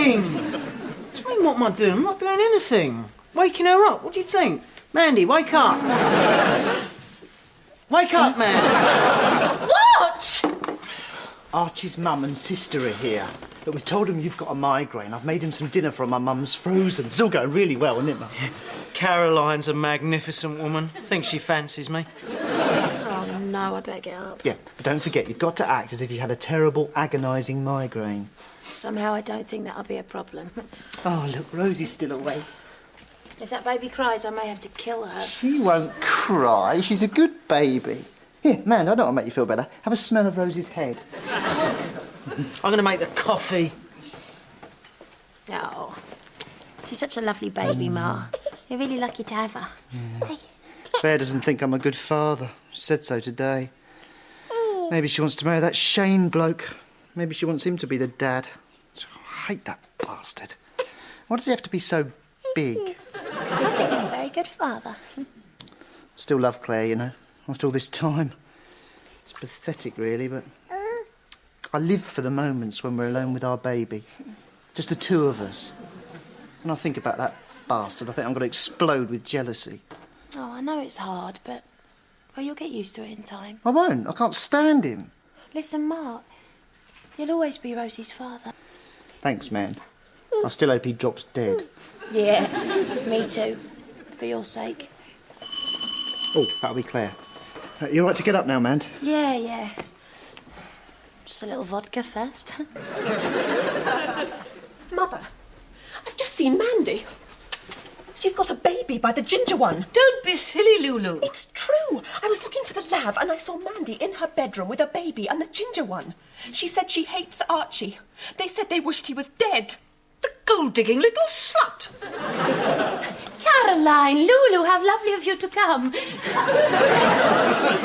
doing? What do you mean, what am I doing? I'm not doing anything. Waking her up. What do you think? Mandy, wake up. Wake up, man. What? Archie's mum and sister are here. Look, we've told him you've got a migraine. I've made him some dinner from my mum's frozen. It's all going really well, isn't it, Mum? Caroline's a magnificent woman. I think she fancies me. Oh, no, I better get up. Yeah, but don't forget, you've got to act as if you had a terrible, agonising migraine. Somehow I don't think that'll be a problem. Oh, look, Rosie's still awake. If that baby cries, I may have to kill her. She won't cry. She's a good baby. Here, man, I don't want to make you feel better. Have a smell of Rosie's head. I'm going to make the coffee. Oh, she's such a lovely baby, Ma. You're really lucky to have her. Yeah. Claire doesn't think I'm a good father. She said so today. Maybe she wants to marry that Shane bloke. Maybe she wants him to be the dad. I hate that bastard. Why does he have to be so big? I think you're a very good father. Still love Claire, you know, after all this time. It's pathetic, really, but I live for the moments when we're alone with our baby. Just the two of us. When I think about that bastard, I think I'm going to explode with jealousy. Oh, I know it's hard, but, well, you'll get used to it in time. I won't. I can't stand him. Listen, Mark, you'll always be Rosie's father. Thanks, man. I still hope he drops dead. Yeah, me too. For your sake. Oh, that'll be Claire. You all right to get up now, man? Yeah. Just a little vodka first. Mother, I've just seen Mandy. She's got a baby by the ginger one. Don't be silly, Lulu. It's true. I was looking for the lab and I saw Mandy in her bedroom with a baby and the ginger one. She said she hates Archie. They said they wished he was dead. The gold-digging little slut. Caroline, Lulu, how lovely of you to come.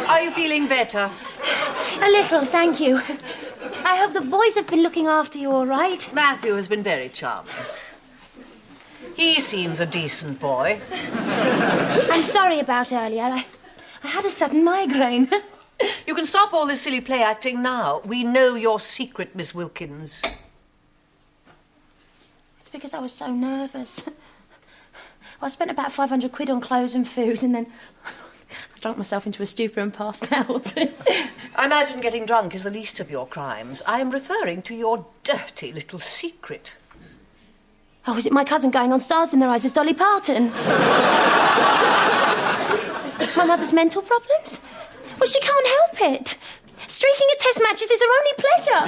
Are you feeling better? A little, thank you. I hope the boys have been looking after you all right. Matthew has been very charming. He seems a decent boy. I'm sorry about earlier. I had a sudden migraine. You can stop all this silly play acting now. We know your secret, Miss Wilkins. It's because I was so nervous. Well, I spent about 500 quid on clothes and food, and then I drank myself into a stupor and passed out. I imagine getting drunk is the least of your crimes. I am referring to your dirty little secret. Oh, is it my cousin going on Stars in Their Eyes as Dolly Parton? My mother's mental problems? Well, she can't help it. Streaking at test matches is her only pleasure.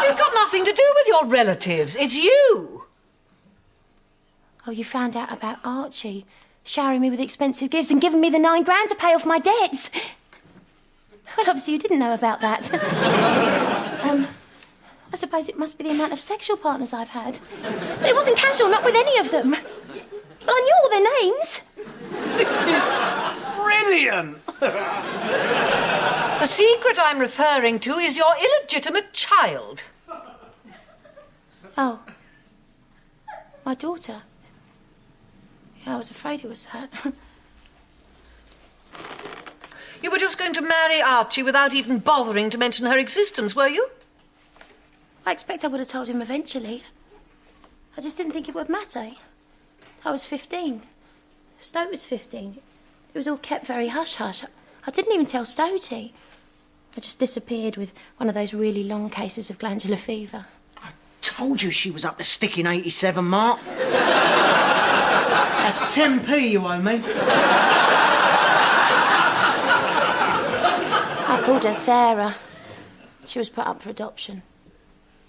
It's got nothing to do with your relatives. It's you. Oh, you found out about Archie showering me with expensive gifts and giving me the £9 grand to pay off my debts. Well, obviously you didn't know about that. I suppose it must be the amount of sexual partners I've had. But it wasn't casual, not with any of them. But I knew all their names. This is brilliant. The secret I'm referring to is your illegitimate child. Oh. My daughter. Yeah, I was afraid it was that. You were just going to marry Archie without even bothering to mention her existence, were you? I expect I would have told him eventually. I just didn't think it would matter. I was 15. Stote was 15. It was all kept very hush-hush. I didn't even tell Stotey. I just disappeared with one of those really long cases of glandular fever. I told you she was up to sticking 87, Mark. That's 10p you owe me. I called her Sarah. She was put up for adoption.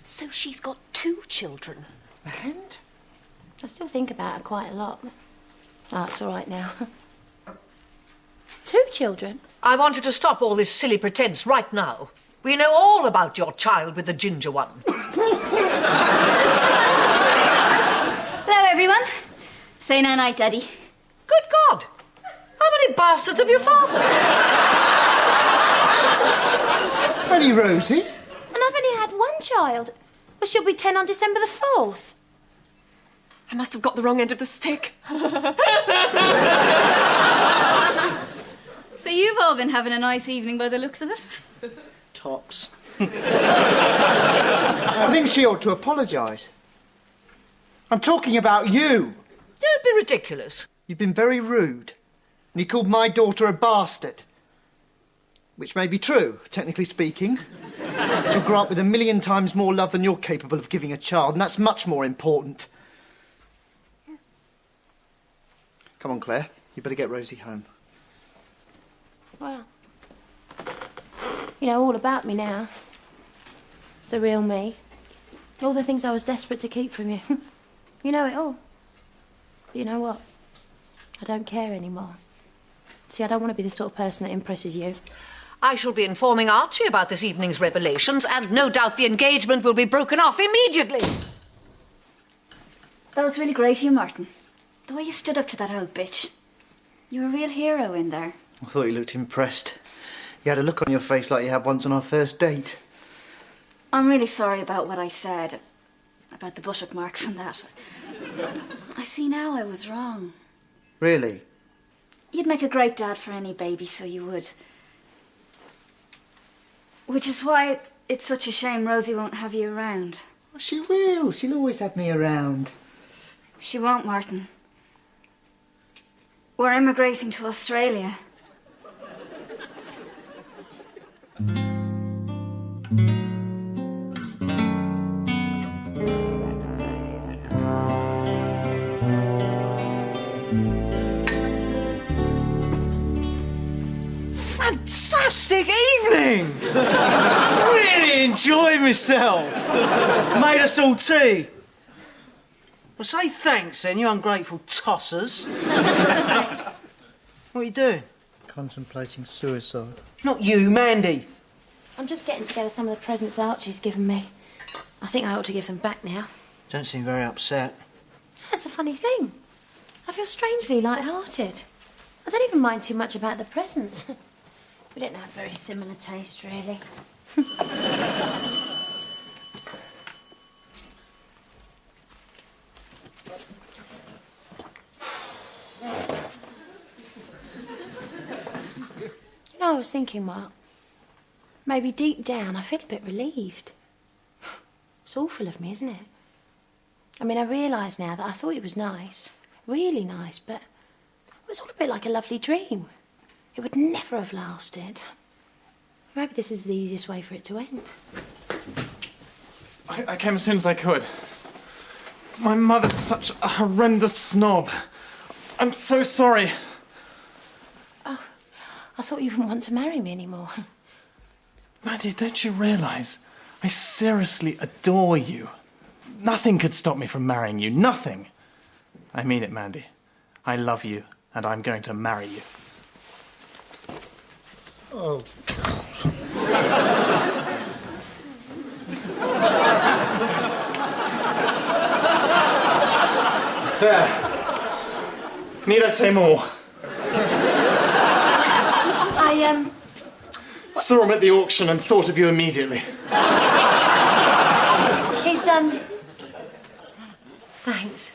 So she's got 2 children. And? I still think about her quite a lot. Oh, it's all right now. 2 children? I want you to stop all this silly pretense right now. We know all about your child with the ginger one. Hello, everyone. Say night-night, Daddy. Good God! How many bastards have you fathered? Only Rosie. And I've only had 1 child. Well, she'll be 10 on December the 4th. I must have got the wrong end of the stick. So you've all been having a nice evening by the looks of it. Tops. I think she ought to apologise. I'm talking about you. Don't be ridiculous. You've been very rude. And you called my daughter a bastard. Which may be true, technically speaking. She'll grow up with 1,000,000 times more love than you're capable of giving a child, and that's much more important. Come on, Claire. You better get Rosie home. Well, you know all about me now. The real me. All the things I was desperate to keep from you. You know it all. But you know what? I don't care anymore. See, I don't want to be the sort of person that impresses you. I shall be informing Archie about this evening's revelations, and no doubt the engagement will be broken off immediately. That was really great of you, Martin. The way you stood up to that old bitch. You're a real hero in there. I thought you looked impressed. You had a look on your face like you had once on our first date. I'm really sorry about what I said. About the buttock marks and that. I see now I was wrong. Really? You'd make a great dad for any baby, so you would. Which is why it's such a shame Rosie won't have you around. Oh, she will. She'll always have me around. She won't, Martin. We're emigrating to Australia. Fantastic evening! Really enjoyed myself. Made us all tea. Well, say thanks then, you ungrateful tossers. Thanks. What are you doing? Contemplating suicide. Not you, Mandy. I'm just getting together some of the presents Archie's given me. I think I ought to give them back now. Don't seem very upset. That's a funny thing. I feel strangely light-hearted. I don't even mind too much about the presents. We don't have very similar taste, really. You know, I was thinking, Mark, maybe deep down I feel a bit relieved. It's awful of me, isn't it? I mean, I realise now that I thought it was nice, really nice, but it was all a bit like a lovely dream. It would never have lasted. Maybe this is the easiest way for it to end. I came as soon as I could. My mother's such a horrendous snob. I'm so sorry. Oh, I thought you wouldn't want to marry me anymore. Maddie, don't you realise? I seriously adore you. Nothing could stop me from marrying you. Nothing. I mean it, Mandy. I love you, and I'm going to marry you. Oh, There. Need I say more? Saw him at the auction and thought of you immediately. He's, Thanks.